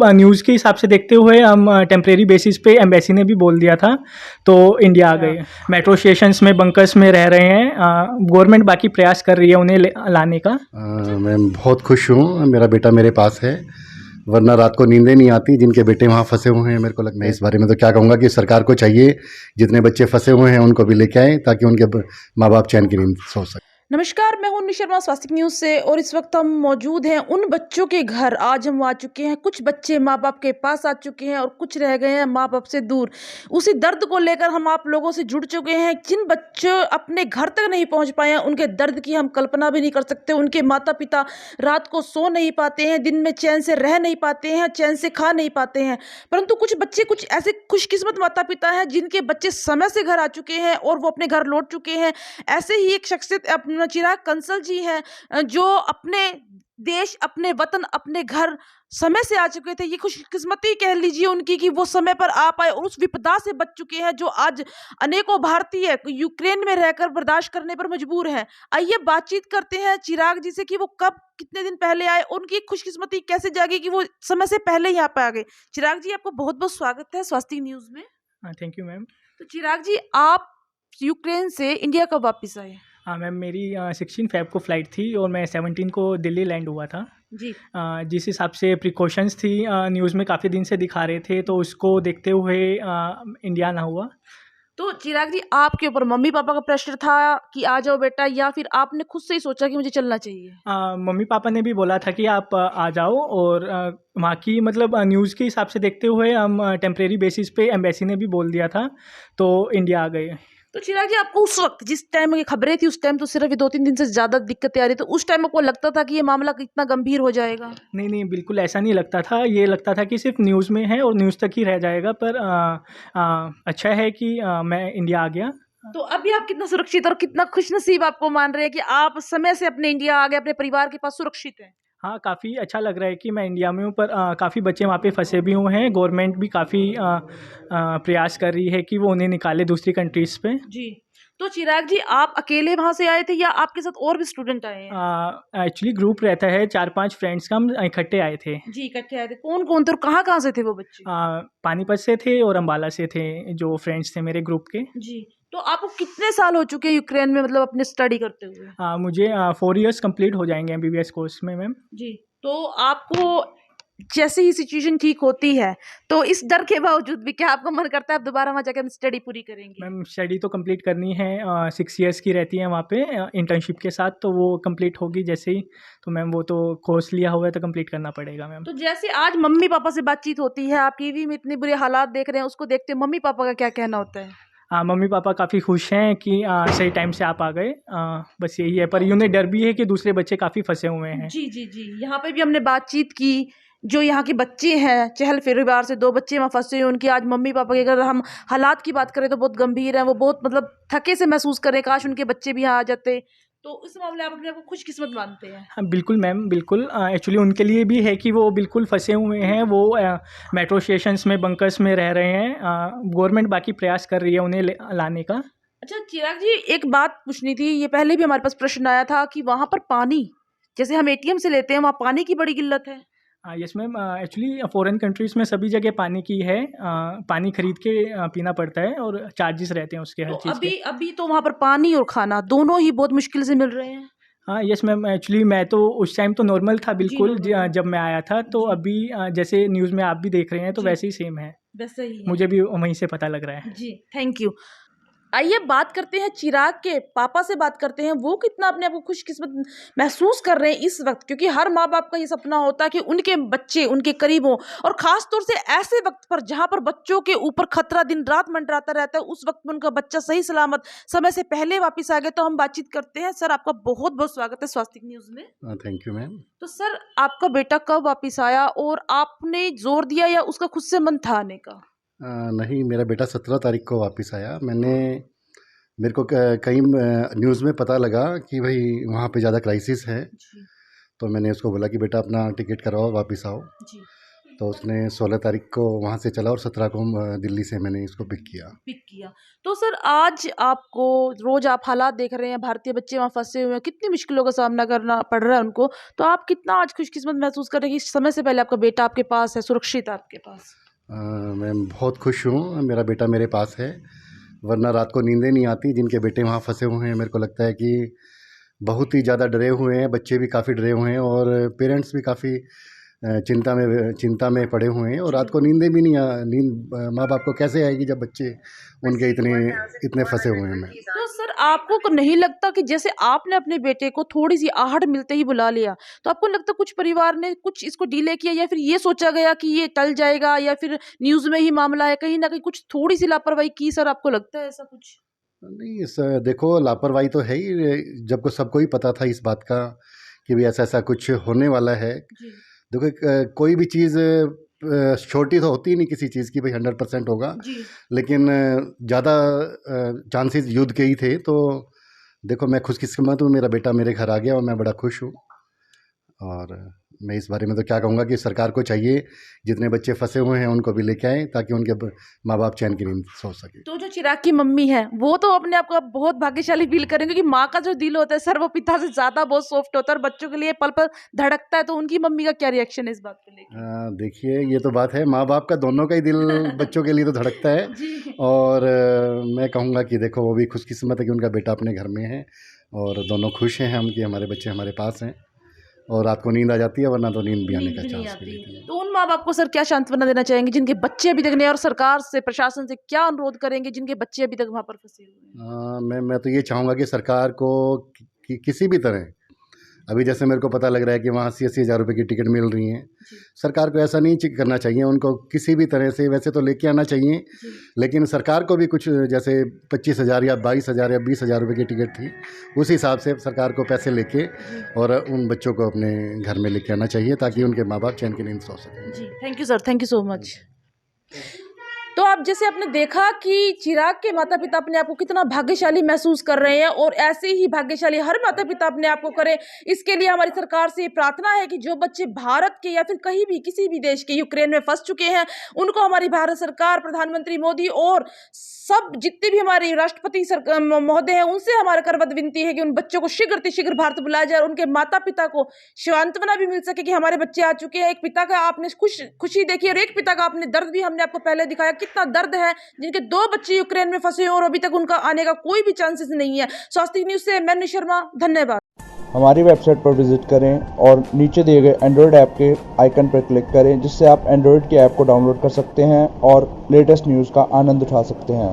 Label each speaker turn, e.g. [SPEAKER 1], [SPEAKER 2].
[SPEAKER 1] News के हिसाब से देखते हुए हम टेम्परेरी बेसिस पे एम्बेसी ने भी बोल दिया था, तो इंडिया आ गए। मेट्रो स्टेशंस में बंकर्स में रह रहे हैं। गवर्नमेंट बाकी प्रयास कर रही है उन्हें लाने का।
[SPEAKER 2] मैं बहुत खुश हूँ, मेरा बेटा मेरे पास है, वरना रात को नींदें नहीं आती। जिनके बेटे वहाँ फंसे हुए हैं, मेरे को लगता है इस बारे में तो क्या कहूँगा कि सरकार को चाहिए जितने बच्चे फंसे हुए हैं उनको भी लेके आए, ताकि उनके माँ बाप चैन की नींद सो सकें।
[SPEAKER 3] नमस्कार, मैं हूं शर्मा स्वास्थ्य न्यूज से और इस वक्त हम मौजूद हैं उन बच्चों के घर। आज हम आ चुके हैं, कुछ बच्चे माँ बाप के पास आ चुके हैं और कुछ रह गए हैं माँ बाप से दूर। उसी दर्द को लेकर हम आप लोगों से जुड़ चुके हैं। जिन बच्चे अपने घर तक नहीं पहुंच पाए हैं, उनके दर्द की हम कल्पना भी नहीं कर सकते। उनके माता पिता रात को सो नहीं पाते हैं, दिन में चैन से रह नहीं पाते हैं, चैन से खा नहीं पाते हैं। परंतु कुछ बच्चे, कुछ ऐसे खुशकिस्मत माता पिता हैं जिनके बच्चे समय से घर आ चुके हैं और वो अपने घर लौट चुके हैं। ऐसे ही एक शख्सियत चिराग कंसल जी हैं, जो अपने देश, अपने वतन, अपने घर समय से आ चुके थे। ये खुशकिस्मती कह लीजिए उनकी कि वो समय पर आ पाए और उस विपदा से बच चुके हैं जो आज अनेकों भारतीय यूक्रेन में रहकर बर्दाश्त करने पर मजबूर हैं। आइए बातचीत करते हैं चिराग जी से कि वो कब, कितने दिन पहले आए, उनकी खुशकिस्मती कैसे जागी कि वो समय से पहले यहाँ पे आ गए। चिराग जी, आपको बहुत बहुत स्वागत है स्वास्थ्य न्यूज में।
[SPEAKER 1] Thank you ma'am.
[SPEAKER 3] तो चिराग जी, आप यूक्रेन से इंडिया कब वापिस आए?
[SPEAKER 1] हाँ मैम, मेरी 16 फ़ेब को फ़्लाइट थी और मैं 17 को दिल्ली लैंड हुआ था।
[SPEAKER 3] जी।
[SPEAKER 1] जिस हिसाब से प्रिकॉशंस थी न्यूज़ में काफ़ी दिन से दिखा रहे थे, तो उसको देखते हुए इंडिया आना हुआ।
[SPEAKER 3] तो चिराग जी, आपके ऊपर मम्मी पापा का प्रेशर था कि आ जाओ बेटा, या फिर आपने खुद से ही सोचा कि मुझे चलना चाहिए?
[SPEAKER 1] मम्मी पापा ने भी बोला था कि आप आ जाओ, और वहाँ की मतलब न्यूज़ के हिसाब से देखते हुए हम टेम्परेरी बेसिस पे एम्बेसी ने भी बोल दिया था, तो इंडिया आ गए।
[SPEAKER 3] तो चिराग जी, आपको उस वक्त जिस टाइम ये खबरें थी, उस टाइम तो सिर्फ 2-3 दिन से ज़्यादा दिक्कतें आ रही, तो उस टाइम आपको लगता था कि ये मामला कितना गंभीर हो जाएगा?
[SPEAKER 1] नहीं, नहीं, बिल्कुल ऐसा नहीं लगता था। ये लगता था कि सिर्फ़ न्यूज़ में है और न्यूज़ तक ही रह जाएगा, पर अच्छा है कि मैं इंडिया आ गया।
[SPEAKER 3] तो अभी आप कितना सुरक्षित और कितना खुशनसीब आपको मान रहे हैं कि आप समय से अपने इंडिया आ गए, अपने परिवार के पास सुरक्षित हैं?
[SPEAKER 1] हाँ, काफ़ी अच्छा लग रहा है कि मैं इंडिया में हूँ, पर काफ़ी बच्चे वहाँ पे फँसे भी हुए हैं। गवर्नमेंट भी काफ़ी प्रयास कर रही है कि वो उन्हें निकाले दूसरी कंट्रीज़ पे।
[SPEAKER 3] जी। तो चिराग जी, आप अकेले वहाँ से आए थे या आपके साथ और भी स्टूडेंट आए हैं?
[SPEAKER 1] एक्चुअली ग्रुप रहता है 4-5 फ्रेंड्स का, हम इकट्ठे आए थे।
[SPEAKER 3] जी, इकट्ठे आए थे। कौन-कौन थे और कहाँ-कहाँ से थे वो बच्चे?
[SPEAKER 1] पानीपत से थे और अम्बाला से थे, जो फ्रेंड्स थे मेरे ग्रुप के।
[SPEAKER 3] जी। तो आपको कितने साल हो चुके हैं यूक्रेन में, मतलब अपने स्टडी करते हुए?
[SPEAKER 1] मुझे 4 इयर्स कंप्लीट हो जाएँगे एमबीबीएस कोर्स में मैम।
[SPEAKER 3] जी। तो आपको जैसे ही सिचुएशन ठीक होती है, तो इस डर के बावजूद भी क्या आपका मन करता है आप दोबारा वहाँ जाके अपनी स्टडी पूरी करेंगे?
[SPEAKER 1] मैम, स्टडी तो कंप्लीट करनी है। 6 इयर्स की रहती है वहाँ पे इंटर्नशिप के साथ, तो वो कंप्लीट होगी जैसे ही। तो मैम, वो तो कोर्स लिया हुआ है तो कंप्लीट करना पड़ेगा मैम।
[SPEAKER 3] तो जैसे आज मम्मी-पापा से बातचीत होती है, आप टीवी में इतने बुरे हालात देख रहे हैं, उसको देखते मम्मी-पापा का क्या कहना होता है?
[SPEAKER 1] मम्मी पापा काफ़ी खुश हैं कि सही टाइम से आप आ गए। बस यही है, पर उन्हें डर भी है कि दूसरे बच्चे काफ़ी फँसे हुए हैं।
[SPEAKER 3] जी, जी, जी। यहाँ पे भी हमने बातचीत की, जो यहाँ के बच्चे हैं, चहल परिवार से 2 बच्चे वहाँ फँसे हुए हैं, उनकी आज मम्मी-पापा के, अगर हम हालात की बात करें तो बहुत गंभीर हैं, वो बहुत मतलब थके से महसूस कर रहे हैं, काश उनके बच्चे भी यहाँ आ जाते। तो इस मामले में आप अपने आप को खुशकिस्मत मानते हैं?
[SPEAKER 1] हाँ, बिल्कुल मैम, बिल्कुल। एक्चुअली उनके लिए भी है कि वो बिल्कुल फँसे हुए हैं। वो मेट्रो स्टेशंस में बंकर्स में रह रहे हैं। गवर्नमेंट बाकी प्रयास कर रही है उन्हें लाने का।
[SPEAKER 3] अच्छा चिराग जी, एक बात पूछनी थी, ये पहले भी हमारे पास प्रश्न आया था कि वहाँ पर पानी, जैसे हम एटीएम से लेते हैं, वहाँ पानी की बड़ी किल्लत है?
[SPEAKER 1] Yes ma'am, actually foreign countries में सभी जगह पानी की है। पानी खरीद के पीना पड़ता है और चार्जेस रहते हैं उसके,
[SPEAKER 3] तो
[SPEAKER 1] हर चीज़ के।
[SPEAKER 3] अभी अभी तो वहाँ पर पानी और खाना दोनों ही बहुत मुश्किल से मिल रहे हैं।
[SPEAKER 1] हाँ, यस मैम, एक्चुअली मैं तो उस टाइम तो नॉर्मल था
[SPEAKER 3] जी,
[SPEAKER 1] बिल्कुल,
[SPEAKER 3] नॉर्मल है।
[SPEAKER 1] जब मैं आया था, तो
[SPEAKER 3] जी।
[SPEAKER 1] अभी जैसे न्यूज़ में आप भी देख रहे हैं, तो
[SPEAKER 3] जी।
[SPEAKER 1] वैसे ही सेम है।
[SPEAKER 3] वैसे ही है।
[SPEAKER 1] मुझे भी वहीं से पता लग रहा है।
[SPEAKER 3] जी, थैंक यू। आइए बात करते हैं चिराग के पापा से, बात करते हैं वो कितना अपने आप को खुशकिस्मत महसूस कर रहे हैं इस वक्त, क्योंकि हर माँ बाप का ये सपना होता है कि उनके बच्चे उनके करीब हों, और खास तौर से ऐसे वक्त पर जहाँ पर बच्चों के ऊपर खतरा दिन रात मंडराता रहता है, उस वक्त में उनका बच्चा सही सलामत समय से पहले वापस आ गए। तो हम बातचीत करते हैं। सर, आपका बहुत बहुत स्वागत है स्वास्थ्य न्यूज में।
[SPEAKER 2] Thank you ma'am.
[SPEAKER 3] तो सर, आपका बेटा कब वापस आया और आपने जोर दिया या उसका खुद से मन था आने का?
[SPEAKER 2] नहीं, मेरा बेटा 17 तारीख को वापस आया। मेरे को कहीं न्यूज़ में पता लगा कि भाई वहाँ पे ज़्यादा क्राइसिस है,
[SPEAKER 3] जी।
[SPEAKER 2] तो मैंने उसको बोला कि बेटा अपना टिकट कराओ, वापस आओ।
[SPEAKER 3] जी।
[SPEAKER 2] तो उसने 16 तारीख को वहाँ से चला और 17 को दिल्ली से मैंने इसको पिक किया।
[SPEAKER 3] तो सर आज आपको रोज आप हालात देख रहे हैं, भारतीय बच्चे वहाँ फंसे हुए हैं, कितनी मुश्किलों का सामना करना पड़ रहा है उनको, तो आप कितना आज खुशकिस्मत महसूस कर रहे हैं कि समय से पहले आपका बेटा आपके पास है, सुरक्षित है आपके पास?
[SPEAKER 2] मैं बहुत खुश हूँ, मेरा बेटा मेरे पास है, वरना रात को नींदें नहीं आती। जिनके बेटे वहाँ फंसे हुए हैं, मेरे को लगता है कि बहुत ही ज़्यादा डरे हुए हैं, बच्चे भी काफ़ी डरे हुए हैं और पेरेंट्स भी काफ़ी चिंता में पड़े हुए हैं और रात को नींदें भी नींद माँ बाप को कैसे आएगी जब बच्चे उनके इतने फंसे हुए हैं।
[SPEAKER 3] तो सर आपको नहीं लगता कि जैसे आपने अपने बेटे को थोड़ी सी आहट मिलते ही बुला लिया, तो आपको लगता कुछ परिवार ने कुछ इसको डिले किया या फिर ये सोचा गया कि ये टल जाएगा या फिर न्यूज में ही मामला है, कहीं ना कहीं कुछ थोड़ी सी लापरवाही की? सर आपको लगता है ऐसा कुछ?
[SPEAKER 2] नहीं सर, देखो लापरवाही तो है ही, जब को सबको ही पता था इस बात का कि भी ऐसा कुछ होने वाला है। देखो कोई भी चीज़ छोटी तो होती ही नहीं किसी चीज़ की, भाई 100% होगा, लेकिन ज़्यादा चांसेस युद्ध के ही थे। तो देखो मैं खुशकिस्मत हूँ, मेरा बेटा मेरे घर आ गया और मैं बड़ा खुश हूँ। और मैं इस बारे में तो क्या कहूँगा कि सरकार को चाहिए जितने बच्चे फंसे हुए हैं उनको भी लेके आएँ ताकि उनके माँ बाप चैन की नींद सो सके।
[SPEAKER 3] तो जो चिराग की मम्मी है वो तो अपने आप को बहुत भाग्यशाली फील करेंगे कि माँ का जो दिल होता है सर वो पिता से ज्यादा बहुत सॉफ्ट होता है और बच्चों के लिए पल पल धड़कता है। तो उनकी मम्मी का क्या रिएक्शन है इस बात को लेकर?
[SPEAKER 2] देखिए ये तो बात है, माँ बाप का दोनों का ही दिल बच्चों के लिए तो धड़कता है। और मैं कहूँगा कि देखो वो भी खुशकिस्मत है कि उनका बेटा अपने घर में है और दोनों खुश हैं हम कि हमारे बच्चे हमारे पास हैं और रात को नींद आ जाती है, वरना तो नींद भी आने का चांस भी नहीं है।
[SPEAKER 3] तो उन माँ बाप को सर क्या सांत्वना देना चाहेंगे जिनके बच्चे अभी तक नहीं, और सरकार से प्रशासन से क्या अनुरोध करेंगे जिनके बच्चे अभी तक वहाँ पर फंसे हुए हैं?
[SPEAKER 2] मैं तो ये चाहूँगा कि सरकार को किसी भी तरह, अभी जैसे मेरे को पता लग रहा है कि वहाँ 80-80 हज़ार रुपये की टिकट मिल रही हैं, सरकार को ऐसा नहीं करना चाहिए, उनको किसी भी तरह से वैसे तो लेके आना चाहिए, लेकिन सरकार को भी कुछ जैसे 25,000 या 22,000 या 20,000 रुपये की टिकट थी उस हिसाब से सरकार को पैसे लेके और उन बच्चों को अपने घर में लेके आना चाहिए ताकि उनके माँ बाप चैन की नींद सो सकें।
[SPEAKER 3] जी thank you sir, thank you so much. तो आप जैसे आपने देखा कि चिराग के माता पिता अपने आप को कितना भाग्यशाली महसूस कर रहे हैं और ऐसे ही भाग्यशाली हर माता पिता अपने आप को करें। इसके लिए हमारी सरकार से ये प्रार्थना है कि जो बच्चे भारत के या फिर कहीं भी किसी भी देश के यूक्रेन में फंस चुके हैं उनको हमारी भारत सरकार, प्रधानमंत्री मोदी और सब जितने भी हमारे राष्ट्रपति महोदय हैं उनसे हमारा करबद्ध विनती है कि उन बच्चों को शीघ्र भारत बुलाया जाए और उनके माता पिता को सांत्वना भी मिल सके कि हमारे बच्चे आ चुके हैं। एक पिता का आपने खुशी देखी और एक पिता का आपने दर्द भी हमने आपको पहले दिखाया, कितना दर्द है जिनके 2 बच्चे यूक्रेन में फंसे हैं और अभी तक उनका आने का कोई भी चांसेस नहीं है। स्वास्थ्य न्यूज से मैं शर्मा, धन्यवाद।
[SPEAKER 4] हमारी वेबसाइट पर विजिट करें और नीचे दिए गए एंड्रॉयड ऐप के आइकन पर क्लिक करें जिससे आप एंड्रॉयड की ऐप को डाउनलोड कर सकते हैं और लेटेस्ट न्यूज़ का आनंद उठा सकते हैं।